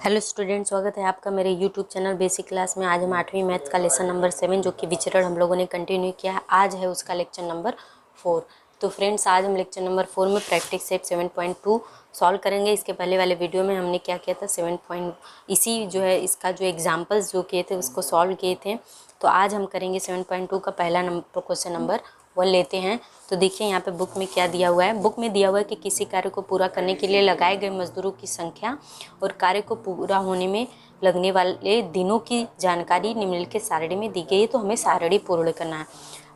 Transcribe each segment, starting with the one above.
Hello student, स्वागत है आपका मेरे यूट्यूब चैनल बेसिक क्लास में। आज हम 8वीं मैथ्स का लेसन नंबर 7 जो कि विचरण हम लोगों ने कंटिन्यू किया है, आज है उसका लेक्चर नंबर 4। तो फ्रेंड्स, आज हम लेक्चर नंबर 4 में प्रैक्टिस सेट 7.2 सॉल्व करेंगे। इसके पहले वाले वीडियो में हमने क्या किया था, इसी जो है इसका जो एग्जाम्पल्स जो किए थे उसको सॉल्व किए थे। तो आज हम करेंगे 7.2 का पहला क्वेश्चन नंबर 1 लेते हैं। तो देखिए यहाँ पे बुक में क्या दिया हुआ है। बुक में दिया हुआ है कि किसी कार्य को पूरा करने के लिए लगाए गए मजदूरों की संख्या और कार्य को पूरा होने में लगने वाले दिनों की जानकारी निम्नलिखित सारणी में दी गई है। तो हमें सारणी पूर्ण करना है।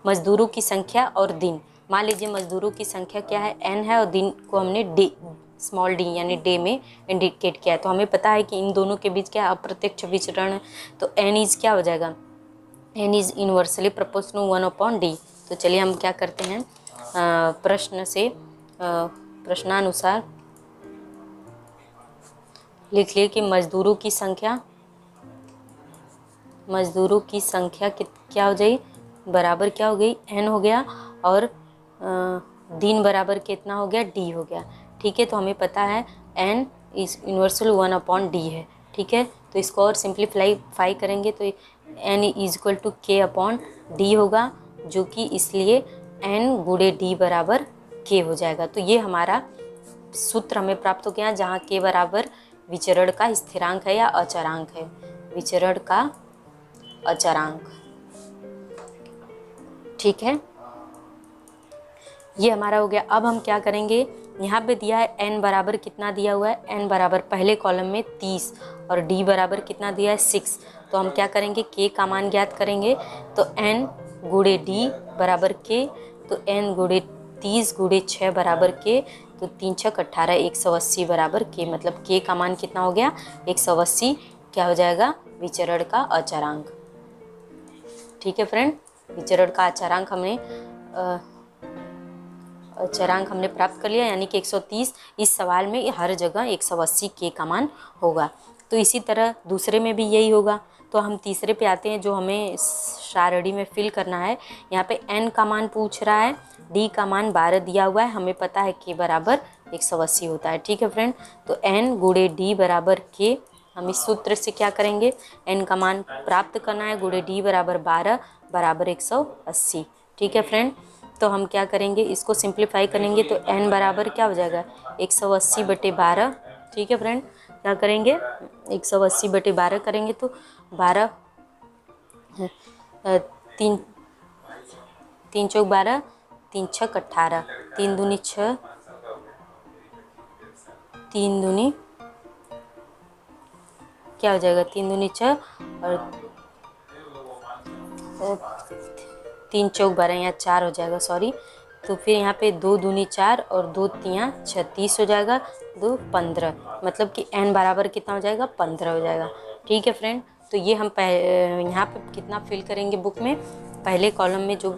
मजदूरों की संख्या और दिन, मान लीजिए मजदूरों की संख्या क्या है, n है, और दिन को हमने डे स्मॉल डी यानी डे में इंडिकेट किया है। तो हमें पता है कि इन दोनों के बीच क्या अप्रत्यक्ष विचरण है। तो n इज क्या हो जाएगा, n is inversely proportional 1/d। तो चलिए हम क्या करते हैं, प्रश्नानुसार लिख लिए कि मजदूरों की संख्या क्या हो जाएगी, बराबर क्या हो गई, n हो गया, और दिन बराबर कितना हो गया, d हो गया। ठीक है, तो हमें पता है n इज इनवर्सल 1/d है। ठीक है, तो इसको और सिंप्लीफाई करेंगे तो n is equal to k/d होगा, जो कि इसलिए n गुणे d बराबर k हो जाएगा। तो ये हमारा सूत्र हमें प्राप्त हो गया, जहाँ k बराबर विचरण का स्थिरांक है या अचरांक है, विचरण का अचरांक। ठीक है, ये हमारा हो गया। अब हम क्या करेंगे, यहाँ पे दिया है n बराबर कितना दिया हुआ है, n बराबर पहले कॉलम में 30 और d बराबर कितना दिया है 6। तो हम क्या करेंगे, k का मान ज्ञात करेंगे। तो n गुणे d बराबर k, तो n गुणे 30 गुणे 6 बराबर k, तो 3 6 18 180 बराबर k। मतलब k का मान कितना हो गया, 180 क्या हो जाएगा, विचरण का अचरांक। ठीक है फ्रेंड, विचरण का अचरांक हमने प्राप्त कर लिया, यानी कि 130। इस सवाल में हर जगह 180 के का मान होगा। तो इसी तरह दूसरे में भी यही होगा। तो हम तीसरे पे आते हैं, जो हमें सारणी में फिल करना है। यहाँ पे n का मान पूछ रहा है, d का मान 12 दिया हुआ है, हमें पता है k बराबर 180 होता है। ठीक है फ्रेंड, तो n गुणे d बराबर k, हम इस सूत्र से क्या करेंगे, n का मान प्राप्त करना है, गुणे d बराबर 12 बराबर 180। ठीक है फ्रेंड, तो हम क्या करेंगे, इसको सिंप्लीफाई करेंगे तो n बराबर क्या हो जाएगा, 180/12। ठीक है फ्रेंड, क्या करेंगे, 180/12 करेंगे तो 12 3 3 चौक 12, 3 छक 18, 3 दूनी 6, 3 दूनी क्या हो जाएगा, 3 दूनी 6 और 3 चौक 12, यहाँ 4 हो जाएगा, सॉरी। तो फिर यहाँ पे 2 दूनी 4 और 2 तियाँ 36 हो जाएगा, 2 15, मतलब कि n बराबर कितना हो जाएगा, 15 हो जाएगा। ठीक है फ्रेंड, तो ये हम यहाँ पे कितना फिल करेंगे बुक में, पहले कॉलम में जो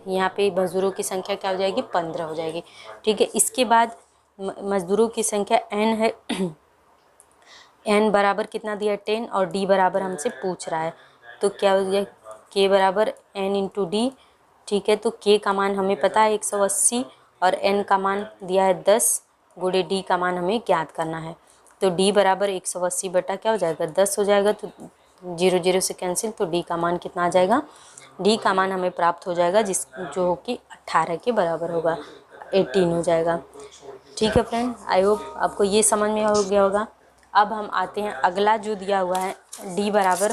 यहाँ पे मजदूरों की संख्या क्या हो जाएगी, 15 हो जाएगी। ठीक है, इसके बाद मजदूरों की संख्या n है, n बराबर कितना दिया, 10, और d बराबर हमसे पूछ रहा है। तो क्या हो जाए, k बराबर n इंटू डी। ठीक है, तो k का मान हमें पता है 180 और n का मान दिया है 10, गुणे d का मान हमें ज्ञात करना है। तो d बराबर 180 बटा क्या हो जाएगा, 10 हो जाएगा। तो 0 0 से कैंसिल, तो d का मान कितना आ जाएगा, d का मान हमें प्राप्त हो जाएगा जो कि 18 के बराबर होगा, 18 हो जाएगा। ठीक है फ्रेंड, आई होप आपको ये समझ में हो गया होगा। अब हम आते हैं अगला जो दिया हुआ है, d बराबर,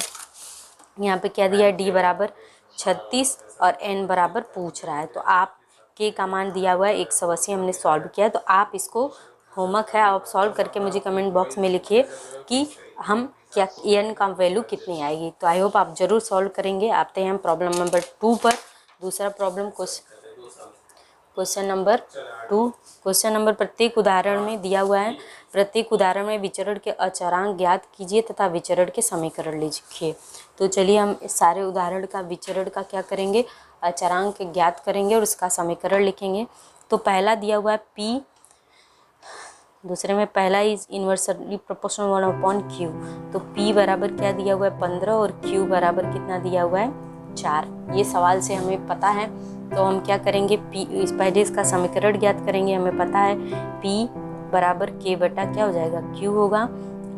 यहाँ पे क्या दिया है, d बराबर 36 और n बराबर पूछ रहा है। तो आप k का मान दिया हुआ है 180, हमने सॉल्व किया है। तो आप इसको होमवर्क है, आप सॉल्व करके मुझे कमेंट बॉक्स में लिखिए कि हम क्या n का वैल्यू कितनी आएगी। तो आई होप आप ज़रूर सॉल्व करेंगे। आते हैं हम प्रॉब्लम नंबर 2 पर। दूसरा problem question number 2। Question number प्रत्येक उदाहरण में दिया हुआ है, प्रत्येक उदाहरण में विचरण के अचरांक ज्ञात कीजिए तथा विचरण के समीकरण लिखिए। तो चलिए हम इस सारे उदाहरण का विचरण का क्या करेंगे, अचरांक ज्ञात करेंगे और उसका समीकरण लिखेंगे। तो पहला दिया हुआ है p, दूसरे में पहला इज इनवर्सली प्रोपोर्शनल 1/q। तो p बराबर क्या दिया हुआ है, 15, और q बराबर कितना दिया हुआ है, 4। ये सवाल से हमें पता है। तो हम क्या करेंगे, पहले इसका समीकरण ज्ञात करेंगे। हमें पता है p बराबर k बटा क्या हो जाएगा, q होगा,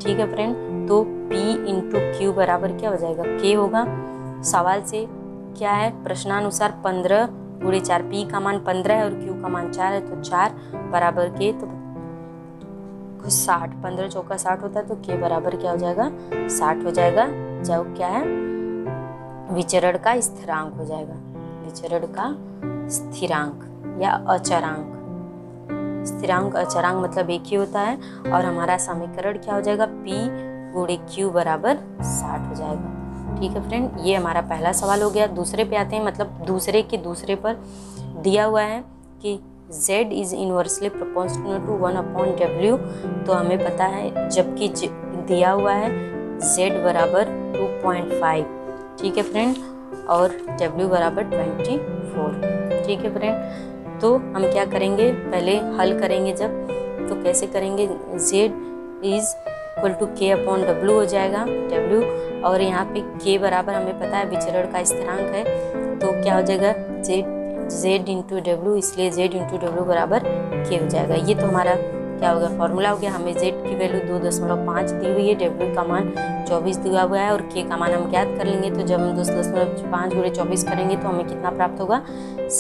ठीक है फ्रेंड। तो P इंटू क्यू बराबर क्या हो जाएगा, K होगा। सवाल से क्या है, प्रश्नानुसार 15 गुणे 4, P का मान 15 है और Q का मान 4 है, तो 4 बराबर K, तो 60, 15 चौका 60 होता है, तो K बराबर क्या हो जाएगा, 60 हो जाएगा। जो क्या है, विचरण का स्थिरांक हो जाएगा, विचरण का स्थिरांक या अचरांक। स्थिरांक अचरांक मतलब एक ही होता है। और हमारा समीकरण क्या हो जाएगा, P गुणे Q बराबर 60 हो जाएगा। ठीक है फ्रेंड, ये हमारा पहला सवाल हो गया। दूसरे पे आते हैं, मतलब दूसरे के दूसरे पर दिया हुआ है कि Z is inversely proportional to 1/W। तो हमें पता है, जबकि दिया हुआ है Z बराबर 2.5, ठीक है फ्रेंड, और W बराबर 24, ठीक है फ्रेंड। तो हम क्या करेंगे, पहले हल करेंगे जब, तो कैसे करेंगे, Z is equal to K/W हो जाएगा, W, और यहाँ पे K बराबर हमें पता है विचरण का स्थिरांक है, तो क्या हो जाएगा, Z इंटू डब्ल्यू, इसलिए Z इंटू डब्ल्यू बराबर K हो जाएगा। ये तो हमारा क्या होगा, फॉर्मूला हो गया। हमें Z की वैल्यू 2.5 दी हुई है, W का मान 24 दिया हुआ है, और K का मान हम ज्ञात कर लेंगे। तो जब हम 2.5 गुणे 24 करेंगे तो हमें कितना प्राप्त होगा,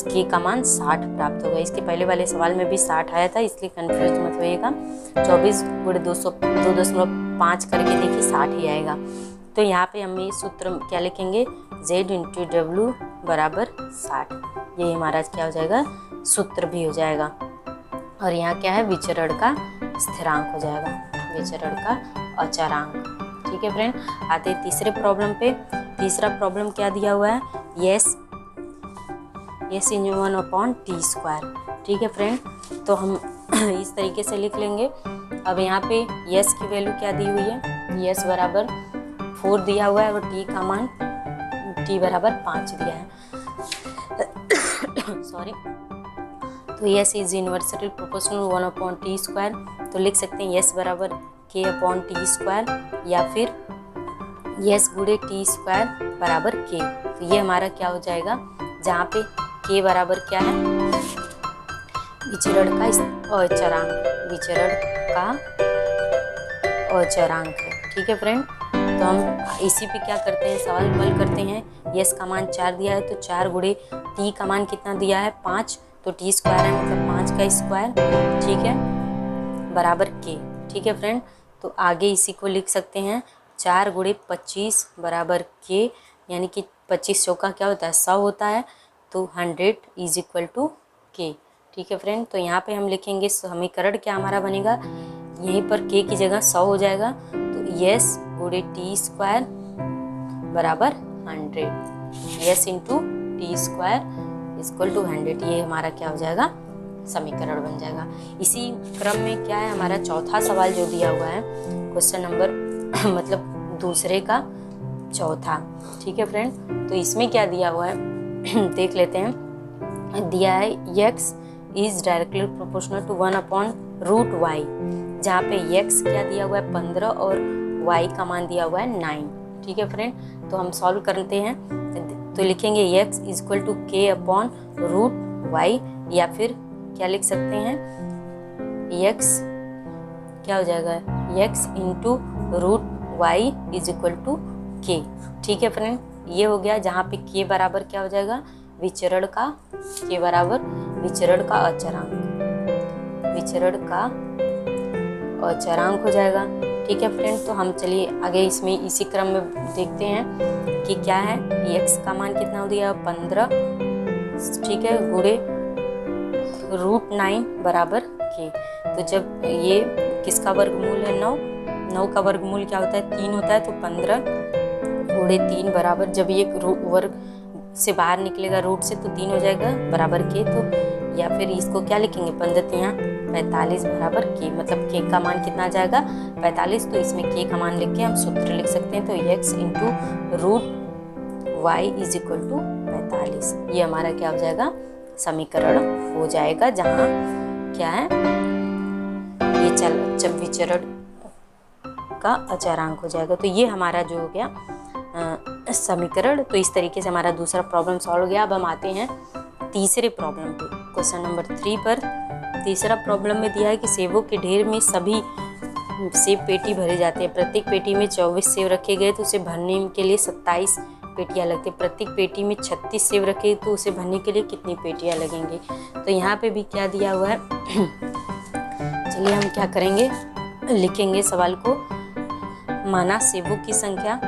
K का मान 60 प्राप्त होगा। इसके पहले वाले सवाल में भी 60 आया था, इसलिए कन्फ्यूज मत होइएगा। 24 गुणे 2.5 करके देखिए 60 ही आएगा। तो यहाँ पे हम ये सूत्र क्या लिखेंगे, Z इंटू डब्ल्यू बराबर 60, ये हमारा क्या हो जाएगा, सूत्र भी हो जाएगा। और यहाँ क्या है, विचरण का स्थिरांक हो जाएगा, विचरण का अचरांक। ठीक है फ्रेंड, आते हैं तीसरे प्रॉब्लम पे। तीसरा प्रॉब्लम क्या दिया हुआ है, यस इज 1/t²। ठीक है फ्रेंड, तो हम इस तरीके से लिख लेंगे। अब यहाँ पे यस की वैल्यू क्या दी हुई है, यस बराबर 4 दिया हुआ है, और टी का मान टी बराबर 5 दिया है। सॉरी, तो yes is inversely proportional 1/t²। तो लिख सकते हैं यस बराबर K/t², या फिर यस गुणे t² बराबर K। तो ये हमारा क्या हो जाएगा, जहाँ पे K बराबर क्या है, विचरण का अचरांक, विचरण का अचरांक है। ठीक है फ्रेंड, तो हम इसी पे क्या करते हैं, सवाल हल करते हैं। यस का मान 4 दिया है, तो 4 गुणे टी का मान कितना दिया है, 5, तो t² है, मतलब 5 का स्क्वायर, ठीक है, बराबर K। ठीक है फ्रेंड, तो आगे इसी को लिख सकते हैं, 4 गुणे 25 बराबर K, यानी कि 25 चौका क्या होता है, 100 होता है, तो 100 इज इक्वल टू K। ठीक है फ्रेंड, तो यहाँ पे हम लिखेंगे समीकरण क्या हमारा बनेगा, यहीं पर K की जगह 100 हो जाएगा, तो यस गुणे t² बराबर 100, yes into t² equal to 100, ये हमारा क्या हो जाएगा, समीकरण बन जाएगा। इसी क्रम में क्या है, हमारा चौथा सवाल जो दिया हुआ है, क्वेश्चन नंबर मतलब दूसरे का चौथा। ठीक है फ्रेंड, तो इसमें क्या दिया हुआ है देख लेते हैं। दिया है x is directly proportional to 1/√y, जहाँ पे x क्या दिया हुआ है 15 और y का मान दिया हुआ है 9। ठीक है फ्रेंड, तो हम सॉल्व करते हैं, तो लिखेंगे x is equal to K/√y, या फिर क्या लिख सकते हैं, x क्या हो जाएगा, x into √y is equal to K। ठीक है फ्रेंड, ये हो गया, जहाँ पे K बराबर क्या हो जाएगा, विचरण का, K बराबर विचरण का अचरांक, विचरण का अचरांक हो जाएगा। ठीक है फ्रेंड, तो हम चलिए आगे इसमें इसी क्रम में देखते हैं कि क्या है, x का मान कितना हो दिया 15, ठीक है, गुणे √9 बराबर K। तो जब ये किसका वर्गमूल है, 9 का वर्गमूल क्या होता है, 3 होता है, तो 15 गुणे 3 बराबर, जब ये वर्ग से बाहर निकलेगा रूट से, तो 3 हो जाएगा बराबर K। तो या फिर इसको क्या लिखेंगे, 15 45 बराबर K, मतलब K का मान कितना आ जाएगा 45, तो इसमें K का मान लिख के हम सूत्र लिख सकते हैं, तो x into √y is equal to 45, ये हमारा क्या हो जाएगा, समीकरण हो जाएगा, जहाँ क्या है, ये जब विचरण का अचरांक हो जाएगा। तो ये हमारा जो हो गया समीकरण। तो इस तरीके से हमारा दूसरा प्रॉब्लम सॉल्व हो गया। अब हम आते हैं तीसरे प्रॉब्लम पे, क्वेश्चन नंबर 3 पर। तीसरा प्रॉब्लम में दिया है कि सेबों के ढेर में सभी सेब पेटी भरे जाते हैं। प्रत्येक पेटी में 24 सेब रखे गए तो उसे भरने के लिए 27 पेटियाँ लगती हैं। प्रत्येक पेटी में 36 सेब रखे तो उसे भरने के लिए कितनी पेटियाँ लगेंगी। तो यहाँ पे भी क्या दिया हुआ है चलिए हम क्या करेंगे, लिखेंगे सवाल को। माना सेबों की संख्या,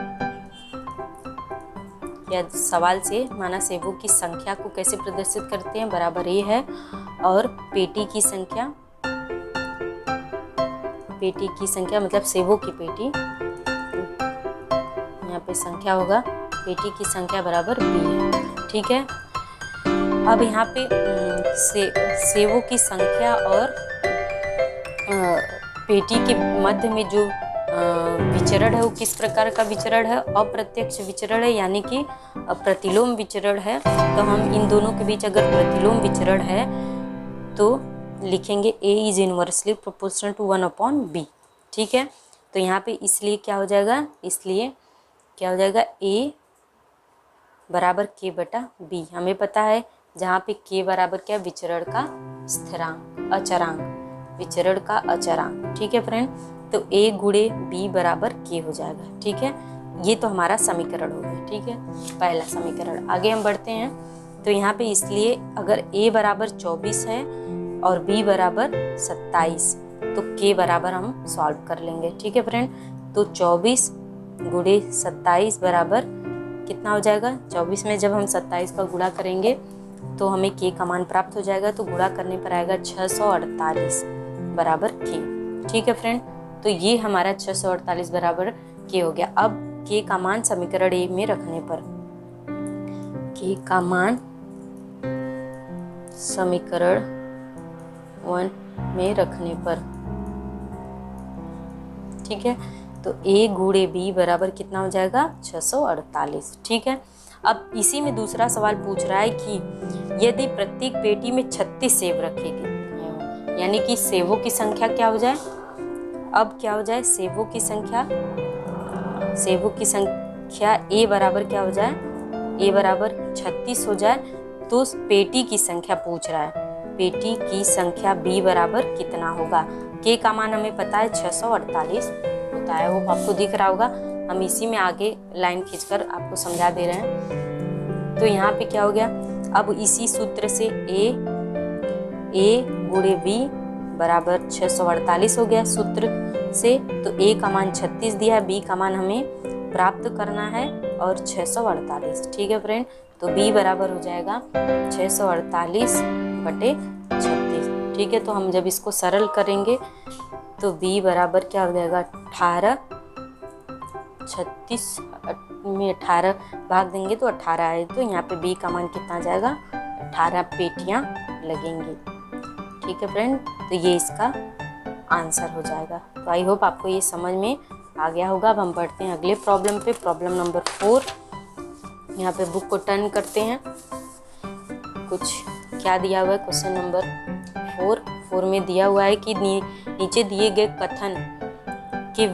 या सवाल से माना सेबों की संख्या को कैसे प्रदर्शित करते हैं, बराबर ये है। और पेटी की संख्या, पेटी की संख्या मतलब सेबों की पेटी, यहाँ पे संख्या होगा, पेटी की संख्या बराबर बी है। ठीक है, अब यहाँ पे सेबों की संख्या और पेटी के मध्य में जो विचरण है वो किस प्रकार का विचरण है, अप्रत्यक्ष विचरण है, यानी कि प्रतिलोम विचरण है। तो हम इन दोनों के बीच अगर प्रतिलोम विचरण है तो लिखेंगे A is inversely proportional to 1/b। ठीक है, तो यहाँ पे इसलिए क्या हो जाएगा, इसलिए क्या हो जाएगा A बराबर K/b। हमें पता है जहाँ पे K बराबर क्या, विचरण का स्थिरांक, अचरांक, विचरण का अचरांक। ठीक है फ्रेंड, तो A गुणे B बराबर K हो जाएगा। ठीक है, ये तो हमारा समीकरण हो गया। ठीक है, पहला समीकरण। आगे हम बढ़ते हैं, तो यहाँ पे इसलिए अगर A बराबर 24 है और B बराबर 27 तो K बराबर हम सॉल्व कर लेंगे। ठीक है फ्रेंड, तो 24 गुणे 27 बराबर कितना हो जाएगा, 24 में जब हम 27 का गुणा करेंगे तो हमें K का मान प्राप्त हो जाएगा। तो गुणा करने पर आएगा 648 बराबर K। ठीक है फ्रेंड, तो ये हमारा 648 बराबर K हो गया। अब K का मान समीकरण A में रखने पर, K का मान समीकरण 1 में रखने पर, ठीक है, तो A गुणे B बराबर कितना हो जाएगा, 648। ठीक है, अब इसी में दूसरा सवाल पूछ रहा है कि यदि प्रत्येक पेटी में 36 सेब रखेगी, यानी कि सेबों की संख्या क्या हो जाए, अब क्या हो जाए, सेबों की संख्या, सेबों की संख्या A बराबर क्या हो जाए, A बराबर 36 हो जाए। तो पेटी की संख्या पूछ रहा है, पेटी की संख्या B बराबर कितना होगा। K का मान हमें पता है 648 होता है, वो आपको दिख रहा होगा। हम इसी में आगे लाइन खींचकर आपको समझा दे रहे हैं। तो यहाँ पे क्या हो गया, अब इसी सूत्र से A गुणे B बराबर 648 हो गया सूत्र से। तो A का मान 36 दिया है, B का मान हमें प्राप्त करना है और 648। ठीक है फ्रेंड, तो B बराबर हो जाएगा 648/36। ठीक है, तो हम जब इसको सरल करेंगे तो B बराबर क्या हो जाएगा, 18, 36 में 18 भाग देंगे तो 18 आए। तो यहाँ पे B का मान कितना आ जाएगा, 18 पेटियाँ लगेंगी। ठीक है फ्रेंड, तो ये इसका आंसर हो जाएगा। तो आई होप आपको ये समझ में आ गया होगा। अब हम बढ़ते हैं अगले प्रॉब्लम पे, प्रॉब्लम नंबर 4। यहाँ पे बुक को टर्न करते हैं, कुछ क्या दिया हुआ है, क्वेश्चन नंबर 4 में दिया हुआ है कि नीचे दिए गए कथन के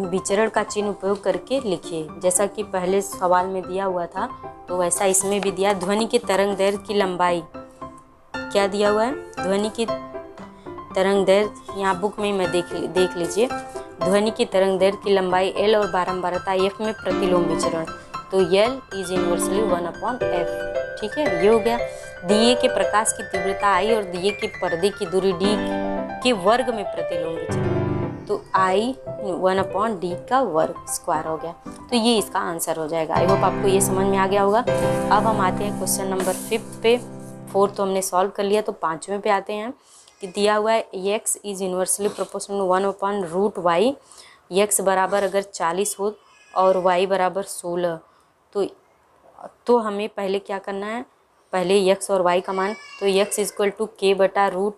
विचरण का चिन्ह उपयोग करके लिखिए। जैसा कि पहले सवाल में दिया हुआ था तो वैसा इसमें भी दिया। ध्वनि की तरंग दैर्घ्य की लंबाई क्या दिया हुआ है, ध्वनि की तरंग दैर्घ्य, यहाँ बुक में मैं देख लीजिए। ध्वनि की तरंग दैर्घ्य की लंबाई L और बारंबारता F में प्रतिलोम विचरण, तो L इज इनवर्सली 1/f। ठीक है, ये हो गया। दिए के प्रकाश की तीव्रता I और दिए के पर्दे की दूरी D के वर्ग में प्रतिलोम विचरण, तो I 1/d का वर्ग स्क्वायर हो गया। तो ये इसका आंसर हो जाएगा। आई होप आपको ये समझ में आ गया होगा। अब हम आते हैं क्वेश्चन नंबर 5 पे। 4 तो हमने सॉल्व कर लिया, तो 5वें पे आते हैं कि दिया हुआ है x is inversely proportional 1/√y। x बराबर अगर 40 हो और y बराबर 16, तो हमें पहले क्या करना है, पहले x और y का मान, तो x इक्वल टू K/√16